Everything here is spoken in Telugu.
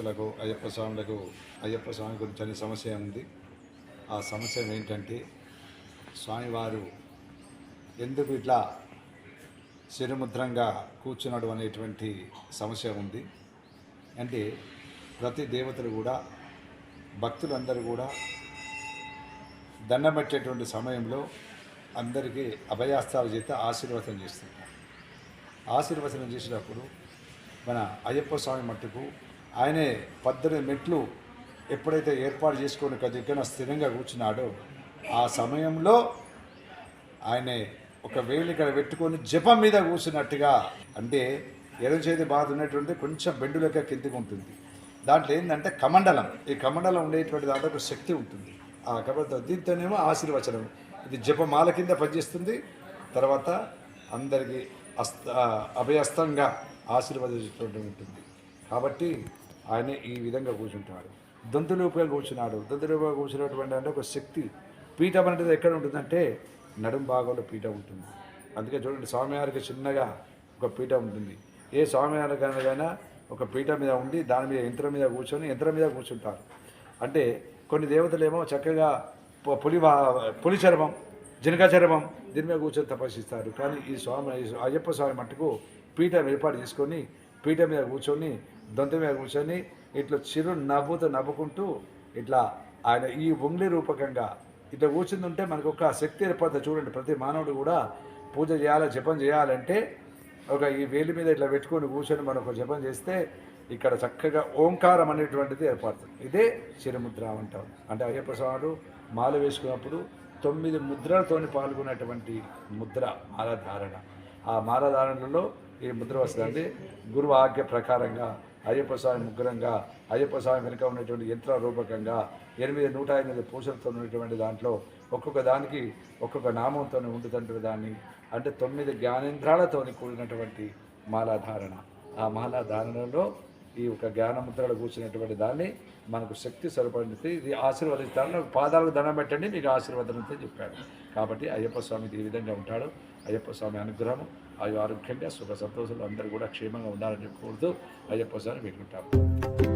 భక్తులకు అయ్యప్ప స్వామి గురించి అనే సమస్య ఉంది. ఆ సమస్య ఏంటంటే స్వామివారు ఎందుకు ఇట్లా శిరముద్రంగా కూర్చున్నాడు అనేటువంటి సమస్య ఉంది. అంటే ప్రతి దేవతలు కూడా భక్తులందరూ కూడా దండం పెట్టేటువంటి సమయంలో అందరికీ అభయాస్తాల చేత ఆశీర్వచనం చేస్తుంటారు. ఆశీర్వచనం చేసినప్పుడు మన అయ్యప్ప స్వామి మట్టుకు ఆయనే 18 మెట్లు ఎప్పుడైతే ఏర్పాటు చేసుకొని ఒక దగ్గర స్థిరంగా కూర్చున్నాడో ఆ సమయంలో ఆయనే ఒక వేలు ఇక్కడ పెట్టుకొని జపం మీద కూర్చున్నట్టుగా, అంటే ఎడమ చేతి బాధ ఉన్నటువంటి కొంచెం బెండు లెక్క కిందికి ఉంటుంది. దాంట్లో ఏంటంటే కమండలం, ఈ కమండలం ఉండేటువంటి దాంట్లో ఒక శక్తి ఉంటుంది. ఆ కాబట్టి దీంతోనేమో ఆశీర్వచనం, ఇది జపమాల కింద పనిచేస్తుంది. తర్వాత అందరికీ అభయస్తంగా ఆశీర్వదించేటువంటి ఉంటుంది. కాబట్టి ఆయన ఈ విధంగా కూర్చుంటాడు. దొంతులూపుగా కూర్చున్నాడు. దొంతులూపుగా కూర్చున్నటువంటి అంటే ఒక శక్తి. పీఠం అనేది ఎక్కడ ఉంటుందంటే నడుం భాగంలో పీఠం ఉంటుంది. అందుకే చూడండి, స్వామివారికి చిన్నగా ఒక పీఠం ఉంటుంది. ఏ స్వామివారికైనా ఒక పీఠం మీద ఉండి దాని మీద యంత్రం మీద కూర్చుంటారు. అంటే కొన్ని దేవతలేమో చక్కగా పులి చర్మం, జినక చర్మం దీని మీద కూర్చొని తపస్సిస్తారు. కానీ ఈ అయ్యప్ప స్వామి మట్టుకు పీఠం ఏర్పాటు చేసుకొని పీఠం మీద కూర్చొని దొంత మీద కూర్చొని ఇట్లా చిరు నవ్వుకుంటూ ఇట్లా ఆయన ఈ ఉంగ్లి రూపకంగా ఇట్లా కూర్చుందంటే మనకు ఒక శక్తి ఏర్పడుతుంది. చూడండి, ప్రతి మానవుడు కూడా పూజ చేయాలి, జపం చేయాలంటే ఒక ఈ వేలి మీద ఇట్లా పెట్టుకొని కూర్చొని మనం ఒక జపం చేస్తే ఇక్కడ చక్కగా ఓంకారం అనేటువంటిది ఏర్పడుతుంది. ఇదే శిరముద్ర అంటాం. అంటే అయ్యప్ప స్వాములు మాల వేసుకున్నప్పుడు 9 ముద్రలతో పాల్గొనేటువంటి ముద్ర మాలధారణ. ఆ మాలధారణలో ఈ ముద్ర వస్తుంది. గురువు ఆజ్ఞ ప్రకారంగా అయ్యప్ప స్వామి ముగ్గురంగా, అయ్యప్ప స్వామి వెనుక ఉన్నటువంటి యంత్ర రూపకంగా 108 పూసలతో ఉన్నటువంటి దాంట్లో ఒక్కొక్క దానికి ఒక్కొక్క నామంతో ఉంటుందంటే దాన్ని అంటే 9 జ్ఞానేంద్రాలతో కూడినటువంటి మాలాధారణ. ఆ మాలాధారణలో ఈ ఒక జ్ఞానముద్రలో కూర్చున్నటువంటి దాన్ని మనకు శక్తి సరిపడింది. ఇది ఆశీర్వదిస్తాను, పాదాలకు దండం పెట్టండి మీకు ఆశీర్వాదం అంతే చెప్పాడు. కాబట్టి అయ్యప్ప స్వామికి ఈ విధంగా ఉంటాడు. అయ్యప్ప స్వామి అనుగ్రహం ఆరోగ్యంగా సుఖ సంతోషాలు అందరూ కూడా క్షేమంగా ఉండాలని కోరుతూ అయ్యప్ప స్వామి వేడుకుంటాము.